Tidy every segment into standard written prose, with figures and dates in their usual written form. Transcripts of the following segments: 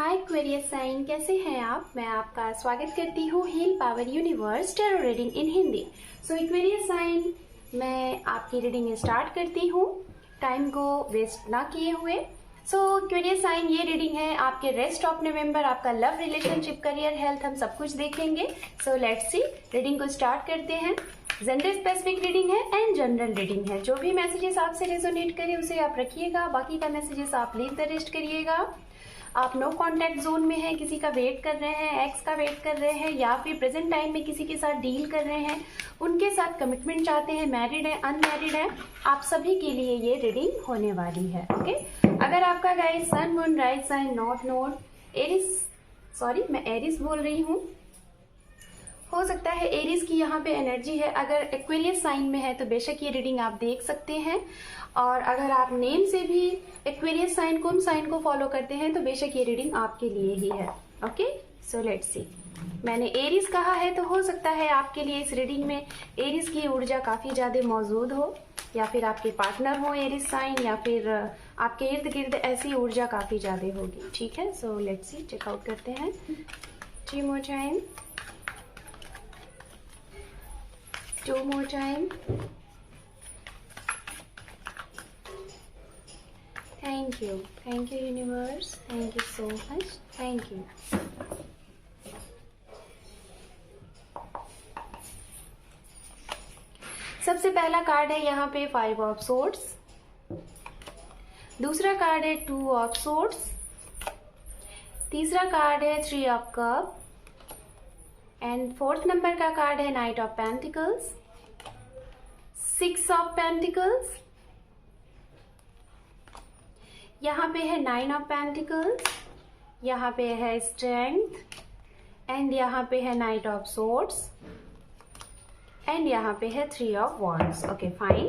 हाय Aquarius sign, कैसे हैं आप। मैं आपका स्वागत करती हूँ heal power universe tarot reading in Hindi. So Aquarius sign, मैं आपकी रीडिंग स्टार्ट करती हूँ टाइम को वेस्ट ना किए हुए। सो एक्वेरियस साइन, ये रीडिंग है आपके रेस्ट ऑफ नवंबर, आपका लव, रिलेशनशिप, करियर, हेल्थ, हम सब कुछ देखेंगे। सो लेट्स सी, रीडिंग को स्टार्ट करते हैं। जेंडर स्पेसिफिक रीडिंग है एंड जनरल रीडिंग है। जो भी मैसेजेस आपसे रेजोनेट करे उसे आप रखिएगा, बाकी का मैसेजेस आप लीव द रेस्ट करिएगा। आप नो कांटेक्ट जोन में हैं, किसी का वेट कर रहे हैं, एक्स का वेट कर रहे हैं, या फिर प्रेजेंट टाइम में किसी के साथ डील कर रहे हैं, उनके साथ कमिटमेंट चाहते हैं, मैरिड है, अनमैरिड है, आप सभी के लिए ये रीडिंग होने वाली है। ओके, अगर आपका guys sun, moon, rise sign, north node, Aries, sorry मैं एरिस बोल रही हूँ, हो सकता है एरिस की यहाँ पे एनर्जी है। अगर एक्वेरियस साइन में है तो बेशक ये रीडिंग आप देख सकते हैं, और अगर आप नेम से भी एक्वेरियस साइन, कुंभ साइन को फॉलो करते हैं तो बेशक ये रीडिंग आपके लिए ही है। ओके, सो लेट्स सी। मैंने एरिस कहा है तो हो सकता है आपके लिए इस रीडिंग में एरिस की ऊर्जा काफी ज्यादा मौजूद हो, या फिर आपके पार्टनर हो एरिस साइन, या फिर आपके इर्द गिर्द ऐसी ऊर्जा काफी ज्यादा होगी। ठीक है, सो लेट्स सी, चेकआउट करते हैं। 3 more time, 2 more time. Thank you universe, thank you so much, thank you. सबसे पहला कार्ड है यहाँ पे 5 of swords, दूसरा कार्ड है 2 of swords, तीसरा कार्ड है 3 of cup, and 4th number का कार्ड है night of pentacles, 6 of pentacles, यहाँ पे है 9 ऑफ पेंटिकल्स, यहाँ पे है स्ट्रेंथ, एंड यहाँ पे है नाइट ऑफ सोर्ड्स, एंड यहाँ पे है 3 of wands. Okay fine.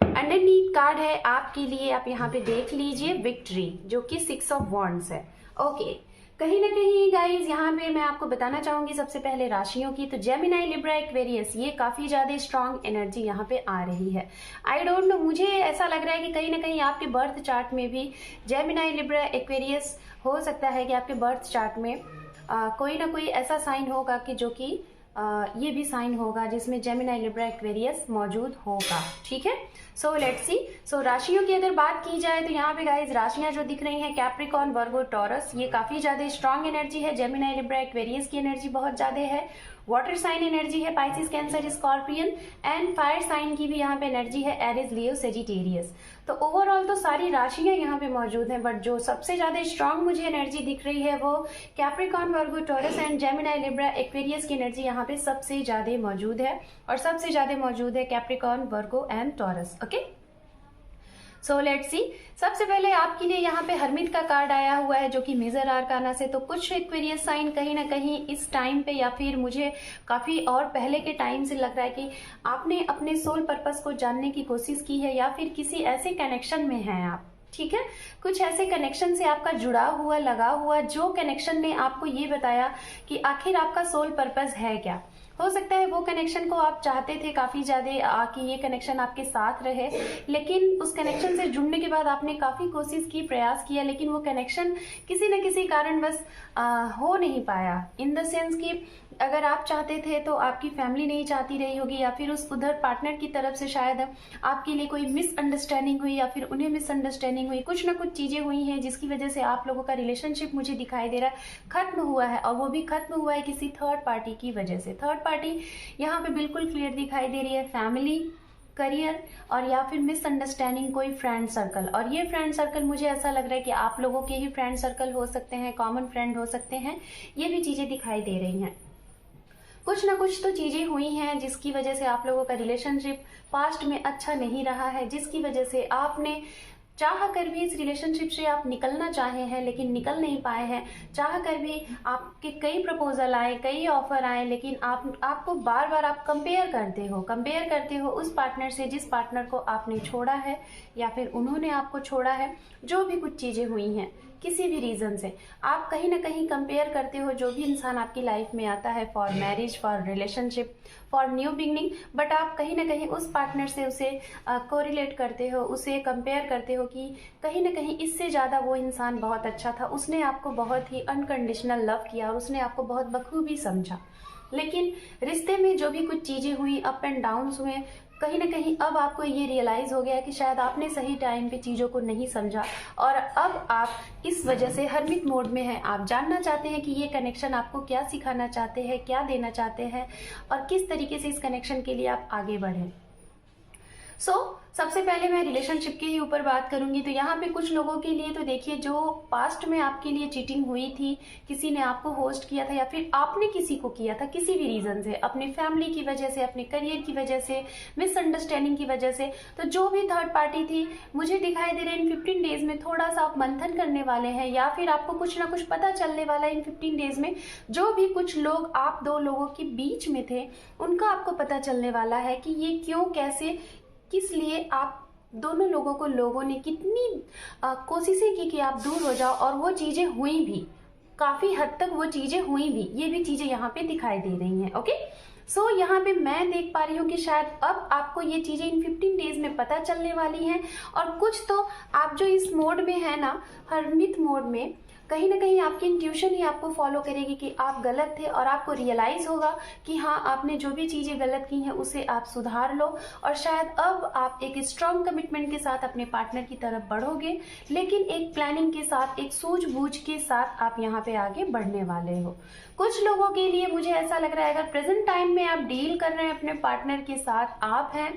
Underneath card है आपके लिए, आप यहाँ पे देख लीजिए विक्ट्री, जो कि 6 ऑफ वॉन्ड्स है। ओके, कहीं ना कहीं गाइज यहाँ पे मैं आपको बताना चाहूंगी सबसे पहले राशियों की, तो जेमिनाई, लिब्रा, एक्वेरियस, ये काफी ज्यादा स्ट्रांग एनर्जी यहाँ पे आ रही है। आई डोंट नो, मुझे ऐसा लग रहा है कि कहीं ना कहीं आपके बर्थ चार्ट में भी जेमिनाई, लिब्रा, एक्वेरियस, हो सकता है कि आपके बर्थ चार्ट में कोई ना कोई ऐसा साइन होगा कि जो कि ये भी साइन होगा जिसमें जेमिनाई, लिब्रा, एक्वेरियस मौजूद होगा। ठीक है, सो लेट्स सी। सो राशियों की अगर बात की जाए तो यहाँ पे गाइज राशियां जो दिख रही हैं, कैप्रिकॉर्न, वर्गो, टॉरस, ये काफी ज्यादा स्ट्रांग एनर्जी है। जेमिनाई, लिब्रा, एक्वेरियस की एनर्जी बहुत ज्यादा है। वाटर साइन एनर्जी है Pisces, Cancer, Scorpion, and fire sign की भी यहाँ पे एनर्जी है एरिस, लियो, सेजिटेरियस। तो ओवरऑल तो सारी राशियां यहाँ पे मौजूद हैं, बट जो सबसे ज्यादा स्ट्रांग मुझे एनर्जी दिख रही है वो Capricorn, Virgo, taurus and Gemini, Libra, Aquarius की एनर्जी यहाँ पे सबसे ज्यादा मौजूद है, और सबसे ज्यादा मौजूद है Capricorn, Virgo and taurus. Okay, so let's सी। सबसे पहले आपके लिए यहाँ पे हरमिट का कार्ड आया हुआ है, जो कि मेजर आर्काना से। तो कुछ एक्वेरियस साइन कहीं ना कहीं इस टाइम पे, या फिर मुझे काफी और पहले के टाइम से लग रहा है कि आपने अपने सोल पर्पस को जानने की कोशिश की है, या फिर किसी ऐसे कनेक्शन में हैं आप। ठीक है, कुछ ऐसे कनेक्शन से आपका जुड़ा हुआ, लगा हुआ, जो कनेक्शन ने आपको ये बताया कि आखिर आपका सोल पर्पस है क्या। हो सकता है वो कनेक्शन को आप चाहते थे काफी ज्यादा कि ये कनेक्शन आपके साथ रहे, लेकिन उस कनेक्शन से जुड़ने के बाद आपने काफी कोशिश की, प्रयास किया, लेकिन वो कनेक्शन किसी न किसी कारणवश हो नहीं पाया। इन द सेंस कि अगर आप चाहते थे तो आपकी फैमिली नहीं चाहती रही होगी, या फिर उस उधर पार्टनर की तरफ से शायद आपके लिए कोई मिसअंडरस्टैंडिंग हुई, या फिर उन्हें मिसअंडरस्टैंडिंग हुई, कुछ ना कुछ चीजें हुई हैं जिसकी वजह से आप लोगों का रिलेशनशिप मुझे दिखाई दे रहा है खत्म हुआ है, और वो भी खत्म हुआ है किसी थर्ड पार्टी की वजह से। थर्ड पार्टी यहाँ पे बिल्कुल क्लियर दिखाई दे रही है, फैमिली, करियर, और या फिर मिसअंडरस्टैंडिंग कोई फ्रेंड सर्कल। और ये फ्रेंड सर्कल मुझे ऐसा लग रहा है कि आप लोगों के ही फ्रेंड सर्कल हो सकते हैं, कॉमन फ्रेंड हो सकते हैं, ये भी चीजें दिखाई दे रही हैं। कुछ ना कुछ तो चीजें हुई हैं जिसकी वजह से आप लोगों का रिलेशनशिप पास्ट में अच्छा नहीं रहा है, जिसकी वजह से आपने चाह कर भी इस रिलेशनशिप से आप निकलना चाहे हैं लेकिन निकल नहीं पाए हैं। चाह कर भी आपके कई प्रपोजल आए, कई ऑफर आए, लेकिन आपको बार बार आप कंपेयर करते हो उस पार्टनर से जिस पार्टनर को आपने छोड़ा है, या फिर उन्होंने आपको छोड़ा है। जो भी कुछ चीजें हुई हैं, किसी भी रीजन से आप कहीं ना कहीं कंपेयर करते हो जो भी इंसान आपकी लाइफ में आता है, for marriage, for relationship, for new beginning, but आप कहीं ना कहीं उस पार्टनर से उसे कोरिलेट करते हो, उसे कंपेयर करते हो कि कहीं ना कहीं इससे ज़्यादा वो इंसान बहुत अच्छा था, उसने आपको बहुत ही अनकंडीशनल लव किया और उसने आपको बहुत बखूबी समझा। लेकिन रिश्ते में जो भी कुछ चीज़ें हुई, अप एंड डाउन्स हुए, कहीं ना कहीं अब आपको ये रियलाइज़ हो गया कि शायद आपने सही टाइम पे चीज़ों को नहीं समझा और अब आप इस वजह से हरमित मोड में हैं। आप जानना चाहते हैं कि ये कनेक्शन आपको क्या सिखाना चाहते हैं, क्या देना चाहते हैं और किस तरीके से इस कनेक्शन के लिए आप आगे बढ़ें। सबसे पहले मैं रिलेशनशिप के ही ऊपर बात करूंगी। तो यहाँ पे कुछ लोगों के लिए तो देखिए, जो पास्ट में आपके लिए चीटिंग हुई थी, किसी ने आपको होस्ट किया था या फिर आपने किसी को किया था किसी भी रीजन से, अपनी फैमिली की वजह से, अपने करियर की वजह से, मिसअंडरस्टैंडिंग की वजह से, तो जो भी थर्ड पार्टी थी, मुझे दिखाई दे रहा है इन 15 डेज में थोड़ा सा आप मंथन करने वाले हैं या फिर आपको कुछ ना कुछ पता चलने वाला है इन 15 डेज में। जो भी कुछ लोग आप दो लोगों के बीच में थे, उनका आपको पता चलने वाला है कि ये क्यों, कैसे, किस लिए आप दोनों लोगों ने कितनी कोशिशें की कि आप दूर हो जाओ और वो चीजें हुई भी, काफी हद तक वो चीजें हुई भी, ये भी चीजें यहाँ पे दिखाई दे रही हैं। ओके, यहाँ पे मैं देख पा रही हूँ कि शायद अब आपको ये चीजें इन 15 डेज में पता चलने वाली हैं और कुछ तो आप जो इस मोड में है ना, हरमित मोड में, कहीं ना कहीं आपकी इंट्यूशन ही आपको फॉलो करेगी कि आप गलत थे और आपको रियलाइज होगा कि हाँ, आपने जो भी चीजें गलत की हैं उसे आप सुधार लो और शायद अब आप एक स्ट्रांग कमिटमेंट के साथ अपने पार्टनर की तरफ बढ़ोगे, लेकिन एक प्लानिंग के साथ, एक सूझबूझ के साथ आप यहाँ पे आगे बढ़ने वाले हो। कुछ लोगों के लिए मुझे ऐसा लग रहा है, अगर प्रेजेंट टाइम में आप डील कर रहे हैं अपने पार्टनर के साथ, आप हैं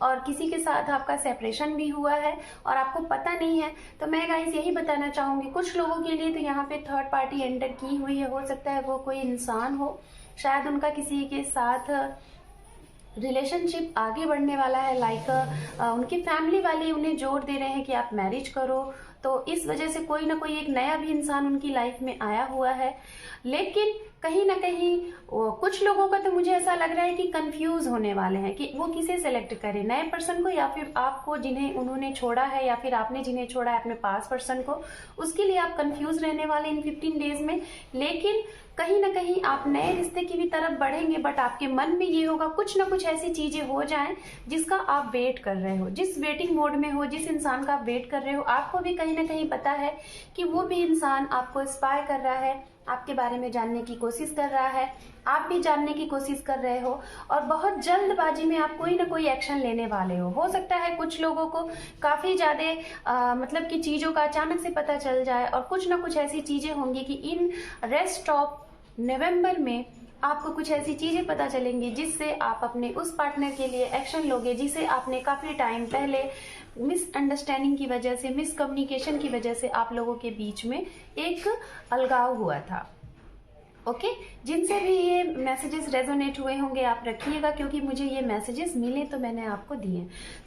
और किसी के साथ आपका सेपरेशन भी हुआ है और आपको पता नहीं है, तो मैं गाइस यही बताना चाहूंगी, कुछ लोगों के लिए तो यहाँ पे थर्ड पार्टी एंटर की हुई है। हो सकता है वो कोई इंसान हो, शायद उनका किसी के साथ रिलेशनशिप आगे बढ़ने वाला है, लाइक उनकी फैमिली वाले उन्हें जोर दे रहे हैं कि आप मैरिज करो, तो इस वजह से कोई ना कोई एक नया भी इंसान उनकी लाइफ में आया हुआ है। लेकिन कहीं ना कहीं कुछ लोगों का तो मुझे ऐसा लग रहा है कि कंफ्यूज होने वाले हैं कि वो किसे सेलेक्ट करें, नए पर्सन को या फिर आपको जिन्हें उन्होंने छोड़ा है, या फिर आपने जिन्हें छोड़ा है अपने पास पर्सन को, उसके लिए आप कंफ्यूज रहने वाले इन 15 डेज में। लेकिन कहीं ना कहीं आप नए रिश्ते की भी तरफ बढ़ेंगे, बट आपके मन में ये होगा कुछ ना कुछ ऐसी चीजें हो जाएं जिसका आप वेट कर रहे हो, जिस वेटिंग मोड में हो, जिस इंसान का आप वेट कर रहे हो, आपको भी कहीं ना कहीं पता है कि वो भी इंसान आपको स्पाई कर रहा है, आपके बारे में जानने की कोशिश कर रहा है, आप भी जानने की कोशिश कर रहे हो और बहुत जल्दबाजी में आप कोई ना कोई एक्शन लेने वाले हो सकता है कुछ लोगों को काफी ज्यादा मतलब कि चीजों का अचानक से पता चल जाए और कुछ ना कुछ ऐसी चीजें होंगी कि इन रेस्ट ऑफ नवंबर में आपको कुछ ऐसी चीजें पता चलेंगी जिससे आप अपने उस पार्टनर के लिए एक्शन लोगे जिसे आपने काफी टाइम पहले मिसअंडरस्टैंडिंग की वजह से, मिसकम्युनिकेशन की वजह से आप लोगों के बीच में एक अलगाव हुआ था। ओके, जिनसे भी ये मैसेजेस रेजोनेट हुए होंगे आप रखिएगा, क्योंकि मुझे ये मैसेजेस मिले तो मैंने आपको दिए।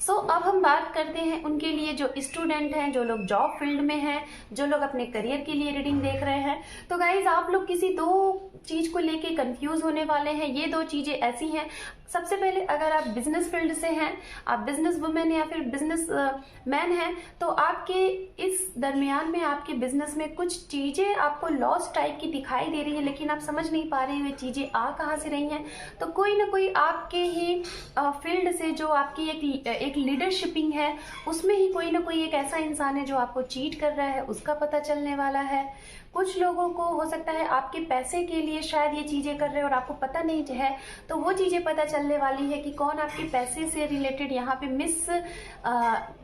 अब हम बात करते हैं उनके लिए जो स्टूडेंट हैं, जो लोग जॉब फील्ड में हैं, जो लोग अपने करियर के लिए रीडिंग देख रहे हैं। तो गाइज, आप लोग किसी दो चीज को लेके कंफ्यूज होने वाले हैं। ये दो चीजें ऐसी हैं, सबसे पहले अगर आप बिजनेस फील्ड से हैं, आप बिजनेस वुमेन या फिर बिजनेस मैन हैं, तो आपके इस दरमियान में आपके बिजनेस में कुछ चीजें आपको लॉस टाइप की दिखाई दे रही है, लेकिन आप समझ नहीं पा रहे हुए चीजें आ कहाँ से रही हैं। तो कोई ना कोई आपके ही फील्ड से जो आपकी एक लीडरशिपिंग है, उसमें ही कोई ना कोई एक ऐसा इंसान है जो आपको चीट कर रहा है, उसका पता चलने वाला है। कुछ लोगों को हो सकता है आपके पैसे के लिए शायद ये चीजें कर रहे हैं और आपको पता नहीं है, तो वो चीजें पता चलने वाली है कि कौन आपके पैसे से रिलेटेड यहाँ पे मिस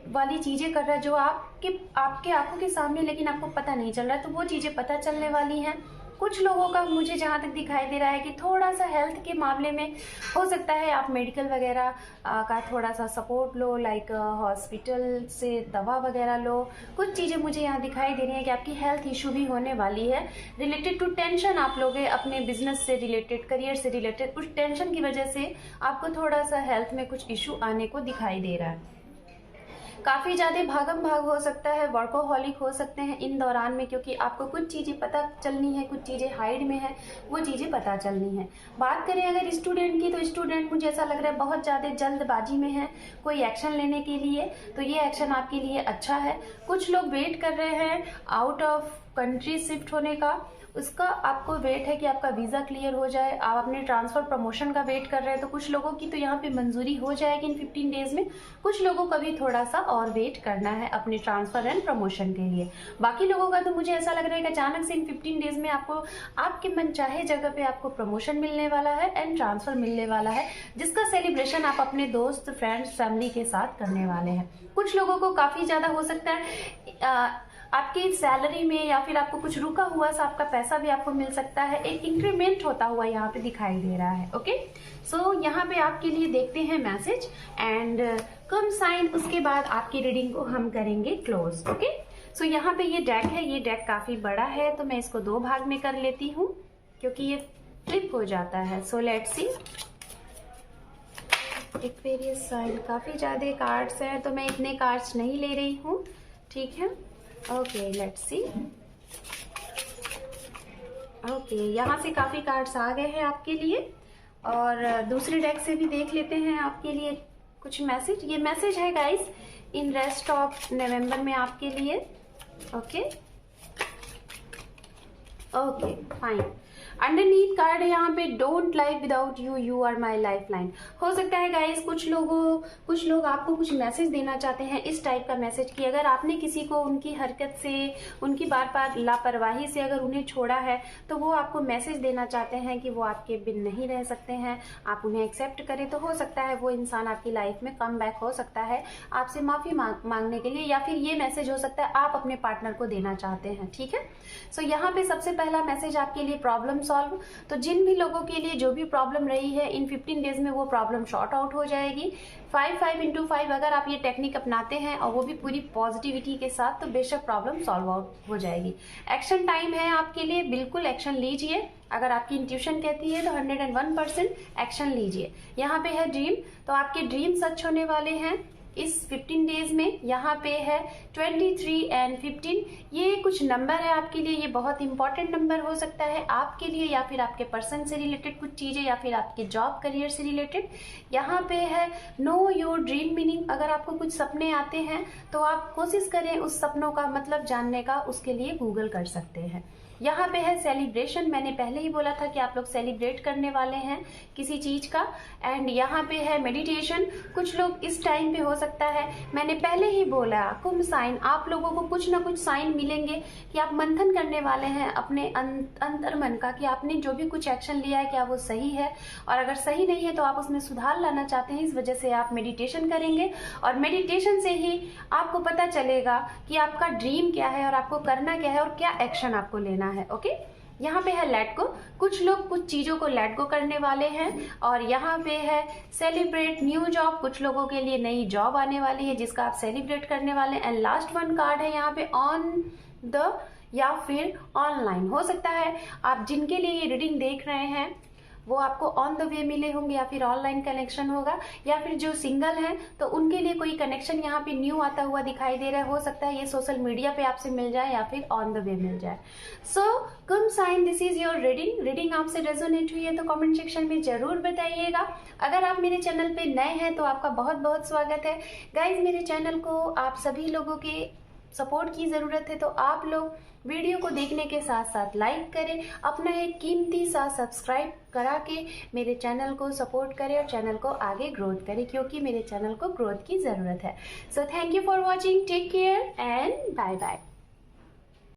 वाली चीजें कर रहा है जो आपके आंखों के सामने, लेकिन आपको पता नहीं चल रहा है, तो वो चीजें पता चलने वाली हैं। कुछ लोगों का मुझे जहाँ तक दिखाई दे रहा है कि थोड़ा सा हेल्थ के मामले में हो सकता है आप मेडिकल वगैरह का थोड़ा सा सपोर्ट लो, लाइक हॉस्पिटल से दवा वगैरह लो। कुछ चीज़ें मुझे यहाँ दिखाई दे रही हैं कि आपकी हेल्थ इशू भी होने वाली है, रिलेटेड टू टेंशन आप लोगे अपने बिजनेस से रिलेटेड, करियर से रिलेटेड। उस टेंशन की वजह से आपको थोड़ा सा हेल्थ में कुछ इशू आने को दिखाई दे रहा है। काफी ज्यादा भागम भाग हो सकता है, वर्कोहॉलिक हो सकते हैं इन दौरान में, क्योंकि आपको कुछ चीजें पता चलनी है, कुछ चीजें हाइड में है, वो चीजें पता चलनी है। बात करें अगर स्टूडेंट की, तो स्टूडेंट मुझे ऐसा लग रहा है बहुत ज्यादा जल्दबाजी में है कोई एक्शन लेने के लिए, तो ये एक्शन आपके लिए अच्छा है। कुछ लोग वेट कर रहे हैं आउट ऑफ कंट्री शिफ्ट होने का, उसका आपको वेट है कि आपका वीज़ा क्लियर हो जाए। आप अपने ट्रांसफ़र प्रमोशन का वेट कर रहे हैं, तो कुछ लोगों की तो यहाँ पे मंजूरी हो जाएगी इन 15 डेज़ में। कुछ लोगों का भी थोड़ा सा और वेट करना है अपने ट्रांसफ़र एंड प्रमोशन के लिए। बाकी लोगों का तो मुझे ऐसा लग रहा है कि अचानक से इन 15 डेज़ में आपको आपके मनचाहे जगह पे आपको प्रमोशन मिलने वाला है एंड ट्रांसफ़र मिलने वाला है, जिसका सेलिब्रेशन आप अपने दोस्त, फ्रेंड्स, फैमिली के साथ करने वाले हैं। कुछ लोगों को काफ़ी ज़्यादा हो सकता है आपकी सैलरी में या फिर आपको कुछ रुका हुआ सा आपका पैसा भी आपको मिल सकता है, एक इंक्रीमेंट होता हुआ यहाँ पे दिखाई दे रहा है। ओके, सो यहाँ पे आपके लिए देखते हैं मैसेज एंड कम साइन, उसके बाद आपकी रीडिंग को हम करेंगे क्लोज। ओके, सो यहाँ पे ये डेक है, ये डेक काफी बड़ा है तो मैं इसको 2 भाग में कर लेती हूँ क्योंकि ये फ्लिप हो जाता है। So let's see, Aquarius sign, काफी ज्यादा कार्ड्स हैं तो मैं इतने कार्ड्स नहीं ले रही हूँ, ठीक है। Okay, let's see. ओके, यहाँ से काफ़ी कार्ड्स आ गए हैं आपके लिए और दूसरे डेक से भी देख लेते हैं आपके लिए कुछ मैसेज। ये मैसेज है guys in rest of November में आपके लिए। Okay okay fine. Underneath card है यहाँ पे, don't life without you, you are my life line. हो सकता है गाइस कुछ लोग आपको कुछ मैसेज देना चाहते हैं, इस टाइप का मैसेज कि अगर आपने किसी को उनकी हरकत से, उनकी बार बार लापरवाही से अगर उन्हें छोड़ा है तो वो आपको मैसेज देना चाहते हैं कि वो आपके बिन नहीं रह सकते हैं, आप उन्हें एक्सेप्ट करें। तो हो सकता है वो इंसान आपकी लाइफ में कम बैक हो सकता है आपसे माफी मांगने के लिए, या फिर ये मैसेज हो सकता है आप अपने पार्टनर को देना चाहते हैं, ठीक है। सो यहाँ पे सबसे पहला मैसेज आपके लिए प्रॉब्लम सॉल्व। तो जिन भी लोगों के लिए जो भी प्रॉब्लम रही है इन 15 डेज में वो प्रॉब्लम शॉर्ट आउट हो जाएगी। 5 into 5 अगर आप ये टेक्निक अपनाते हैं और वो भी पूरी पॉजिटिविटी के साथ, तो बेशक प्रॉब्लम सॉल्व आउट हो जाएगी। एक्शन टाइम है आपके लिए, बिल्कुल एक्शन लीजिए। अगर आपकी इंट्यूशन कहती है तो 101% एक्शन लीजिए। यहाँ पे है ड्रीम, तो आपके ड्रीम सच होने वाले हैं इस 15 डेज में। यहाँ पे है 23 and 15, ये कुछ नंबर है आपके लिए, ये बहुत इंपॉर्टेंट नंबर हो सकता है आपके लिए, या फिर आपके पर्सन से रिलेटेड कुछ चीजें, या फिर आपके जॉब करियर से रिलेटेड। यहाँ पे है नो योर ड्रीम मीनिंग, अगर आपको कुछ सपने आते हैं तो आप कोशिश करें उस सपनों का मतलब जानने का, उसके लिए गूगल कर सकते हैं। यहाँ पे है सेलिब्रेशन, मैंने पहले ही बोला था कि आप लोग सेलिब्रेट करने वाले हैं किसी चीज का। एंड यहाँ पे है मेडिटेशन, कुछ लोग इस टाइम पे हो सकता है, मैंने पहले ही बोला कुंभ साइन, आप लोगों को कुछ ना कुछ साइन मिलेंगे कि आप मंथन करने वाले हैं अपने अंतर मन का, कि आपने जो भी कुछ एक्शन लिया है क्या वो सही है, और अगर सही नहीं है तो आप उसमें सुधार लाना चाहते हैं। इस वजह से आप मेडिटेशन करेंगे और मेडिटेशन से ही आपको पता चलेगा कि आपका ड्रीम क्या है और आपको करना क्या है और क्या एक्शन आपको लेना है। ओके, यहाँ पे है लेट गो, कुछ लोग कुछ चीजों को लेट गो करने वाले हैं। और यहाँ पे है सेलिब्रेट न्यू जॉब, कुछ लोगों के लिए नई जॉब आने वाली है जिसका आप सेलिब्रेट करने वाले हैं। एंड लास्ट वन कार्ड है यहाँ पे ऑन द, या फिर ऑनलाइन। हो सकता है आप जिनके लिए ये रीडिंग देख रहे हैं वो आपको ऑन द वे मिले होंगे, या फिर ऑनलाइन कनेक्शन होगा, या फिर जो सिंगल हैं तो उनके लिए कोई कनेक्शन यहाँ पे न्यू आता हुआ दिखाई दे रहा है। हो सकता है ये सोशल मीडिया पे आपसे मिल जाए या फिर ऑन द वे मिल जाए। So Kumbh sign, this is your reading आपसे रेजोनेट हुई है तो कमेंट सेक्शन में जरूर बताइएगा। अगर आप मेरे चैनल पे नए हैं तो आपका बहुत बहुत स्वागत है। गाइज, मेरे चैनल को आप सभी लोगों के सपोर्ट की ज़रूरत है, तो आप लोग वीडियो को देखने के साथ साथ लाइक करें, अपना एक कीमती सा सब्सक्राइब करा के मेरे चैनल को सपोर्ट करें और चैनल को आगे ग्रोथ करें, क्योंकि मेरे चैनल को ग्रोथ की ज़रूरत है। So thank you for watching, take care and bye bye.